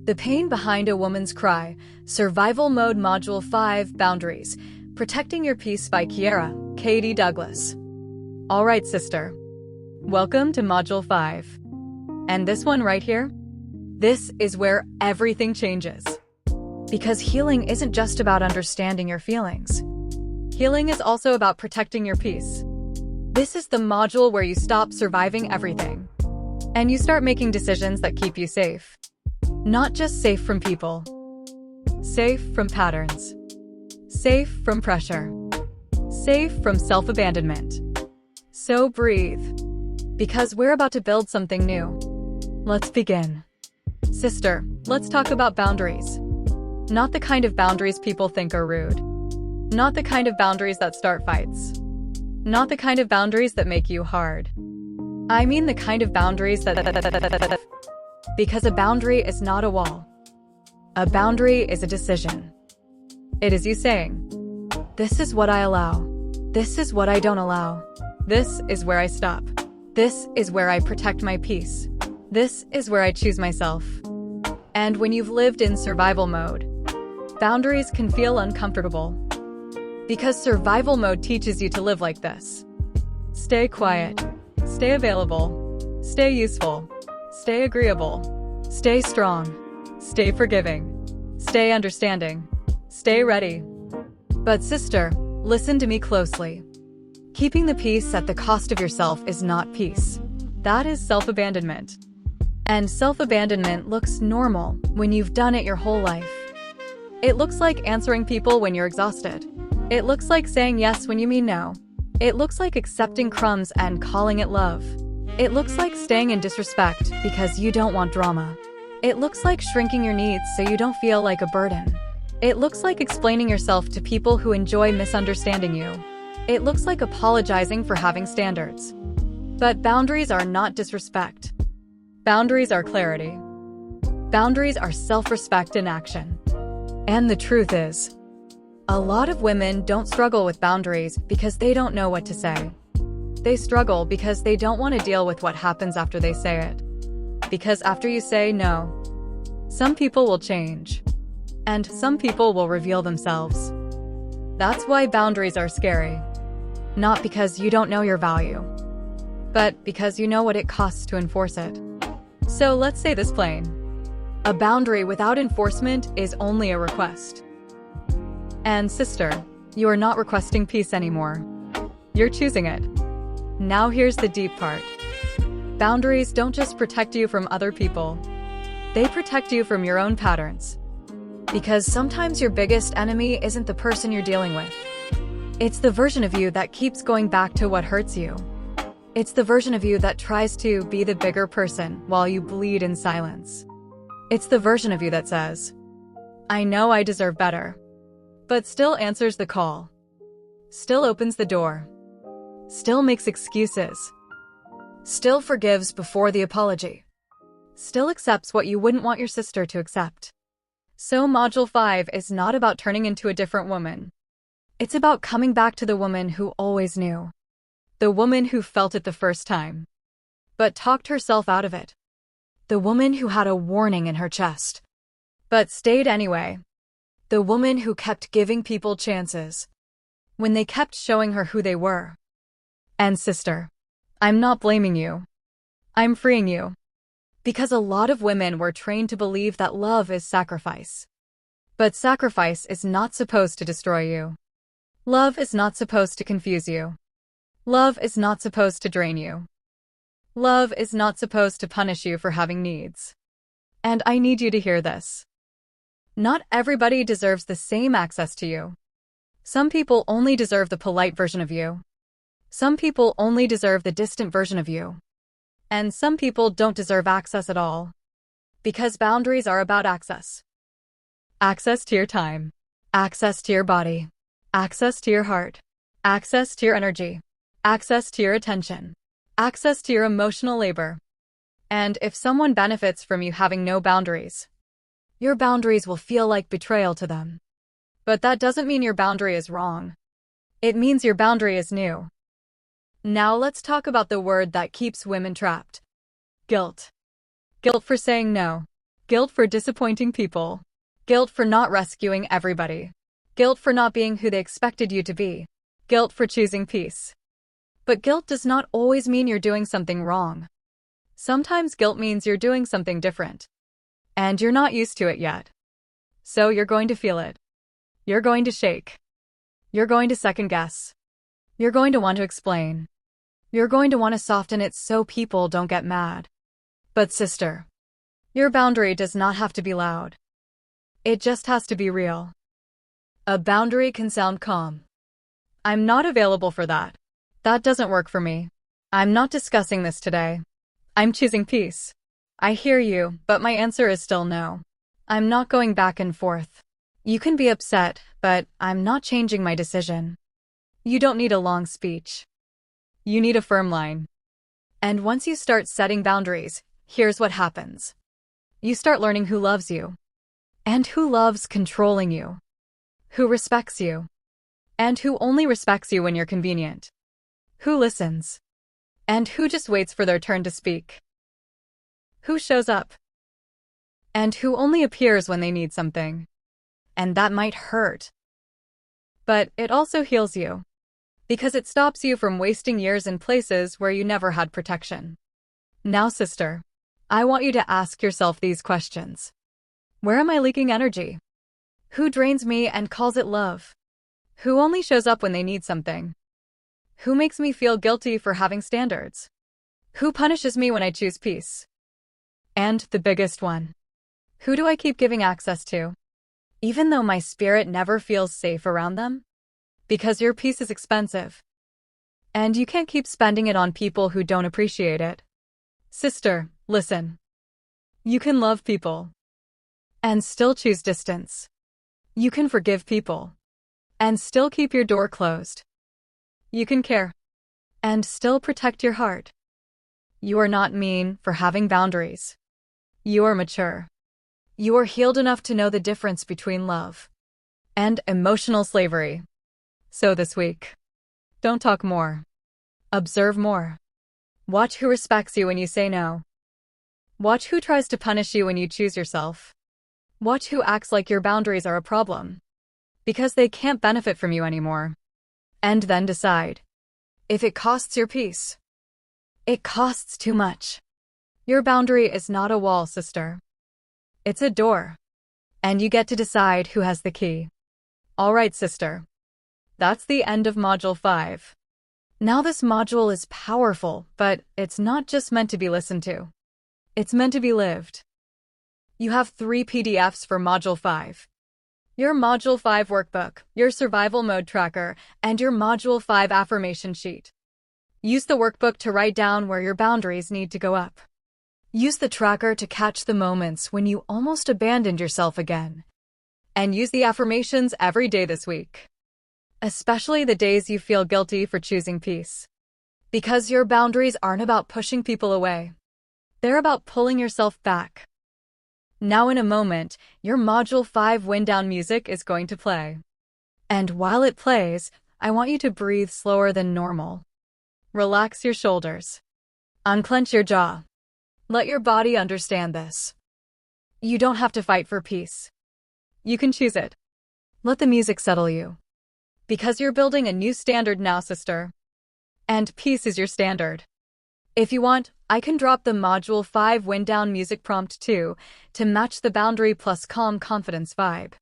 The Pain Behind a Woman's Cry, Survival Mode Module 5, Boundaries, Protecting Your Peace by Kiera, Katie Douglas. Alright, sister. Welcome to Module 5. And this one right here? This is where everything changes. Because healing isn't just about understanding your feelings. Healing is also about protecting your peace. This is the module where you stop surviving everything. And you start making decisions that keep you safe. Not just safe from people. Safe from patterns. Safe from pressure. Safe from self-abandonment. So breathe. Because we're about to build something new. Let's begin. Sister, let's talk about boundaries. Not the kind of boundaries people think are rude. Not the kind of boundaries that start fights. Not the kind of boundaries that make you hard. I mean the kind of boundaries that... Because a boundary is not a wall. A boundary is a decision. It is you saying, this is what I allow. This is what I don't allow. This is where I stop. This is where I protect my peace. This is where I choose myself. And when you've lived in survival mode, boundaries can feel uncomfortable. Because survival mode teaches you to live like this. Stay quiet. Stay available. Stay useful. Stay agreeable. Stay strong. Stay forgiving. Stay understanding. Stay ready. But sister, listen to me closely. Keeping the peace at the cost of yourself is not peace. That is self-abandonment. And self-abandonment looks normal when you've done it your whole life. It looks like answering people when you're exhausted. It looks like saying yes when you mean no. It looks like accepting crumbs and calling it love. It looks like staying in disrespect because you don't want drama. It looks like shrinking your needs so you don't feel like a burden. It looks like explaining yourself to people who enjoy misunderstanding you. It looks like apologizing for having standards. But boundaries are not disrespect. Boundaries are clarity. Boundaries are self-respect in action. And the truth is, a lot of women don't struggle with boundaries because they don't know what to say. They struggle because they don't want to deal with what happens after they say it. Because after you say no, some people will change. And some people will reveal themselves. That's why boundaries are scary. Not because you don't know your value, but because you know what it costs to enforce it. So let's say this plain. A boundary without enforcement is only a request. And sister, you are not requesting peace anymore. You're choosing it. Now here's the deep part. Boundaries don't just protect you from other people. They protect you from your own patterns. Because sometimes your biggest enemy isn't the person you're dealing with. It's the version of you that keeps going back to what hurts you. It's the version of you that tries to be the bigger person while you bleed in silence. It's the version of you that says, I know I deserve better, but still answers the call. Still opens the door. Still makes excuses. Still forgives before the apology. Still accepts what you wouldn't want your sister to accept. So Module 5 is not about turning into a different woman. It's about coming back to the woman who always knew. The woman who felt it the first time, but talked herself out of it. The woman who had a warning in her chest, but stayed anyway. The woman who kept giving people chances when they kept showing her who they were. And sister, I'm not blaming you. I'm freeing you. Because a lot of women were trained to believe that love is sacrifice. But sacrifice is not supposed to destroy you. Love is not supposed to confuse you. Love is not supposed to drain you. Love is not supposed to punish you for having needs. And I need you to hear this. Not everybody deserves the same access to you. Some people only deserve the polite version of you. Some people only deserve the distant version of you. And some people don't deserve access at all. Because boundaries are about access. Access to your time. Access to your body. Access to your heart. Access to your energy. Access to your attention. Access to your emotional labor. And if someone benefits from you having no boundaries, your boundaries will feel like betrayal to them. But that doesn't mean your boundary is wrong. It means your boundary is new. Now let's talk about the word that keeps women trapped. Guilt. Guilt for saying no. Guilt for disappointing people. Guilt for not rescuing everybody. Guilt for not being who they expected you to be. Guilt for choosing peace. But guilt does not always mean you're doing something wrong. Sometimes guilt means you're doing something different. And you're not used to it yet. So you're going to feel it. You're going to shake. You're going to second guess. You're going to want to explain. You're going to want to soften it so people don't get mad. But sister, your boundary does not have to be loud. It just has to be real. A boundary can sound calm. I'm not available for that. That doesn't work for me. I'm not discussing this today. I'm choosing peace. I hear you, but my answer is still no. I'm not going back and forth. You can be upset, but I'm not changing my decision. You don't need a long speech. You need a firm line. And once you start setting boundaries, here's what happens. You start learning who loves you, and who loves controlling you, who respects you, and who only respects you when you're convenient, who listens, and who just waits for their turn to speak, who shows up, and who only appears when they need something. And that might hurt. But it also heals you, because it stops you from wasting years in places where you never had protection. Now, sister, I want you to ask yourself these questions. Where am I leaking energy? Who drains me and calls it love? Who only shows up when they need something? Who makes me feel guilty for having standards? Who punishes me when I choose peace? And the biggest one. Who do I keep giving access to, even though my spirit never feels safe around them? Because your peace is expensive. And you can't keep spending it on people who don't appreciate it. Sister, listen. You can love people and still choose distance. You can forgive people and still keep your door closed. You can care and still protect your heart. You are not mean for having boundaries. You are mature. You are healed enough to know the difference between love and emotional slavery. So this week, don't talk more. Observe more. Watch who respects you when you say no. Watch who tries to punish you when you choose yourself. Watch who acts like your boundaries are a problem, because they can't benefit from you anymore. And then decide if it costs your peace. It costs too much. Your boundary is not a wall, sister. It's a door. And you get to decide who has the key. All right, sister. That's the end of Module 5. Now this module is powerful, but it's not just meant to be listened to. It's meant to be lived. You have 3 PDFs for Module 5. Your Module 5 workbook, your survival mode tracker, and your Module 5 affirmation sheet. Use the workbook to write down where your boundaries need to go up. Use the tracker to catch the moments when you almost abandoned yourself again. And use the affirmations every day this week, especially the days you feel guilty for choosing peace. Because your boundaries aren't about pushing people away. They're about pulling yourself back. Now in a moment, your Module 5 wind down music is going to play. And while it plays, I want you to breathe slower than normal. Relax your shoulders. Unclench your jaw. Let your body understand this. You don't have to fight for peace. You can choose it. Let the music settle you. Because you're building a new standard now, sister. And peace is your standard. If you want, I can drop the Module 5 wind down music prompt too, to match the boundary plus calm confidence vibe.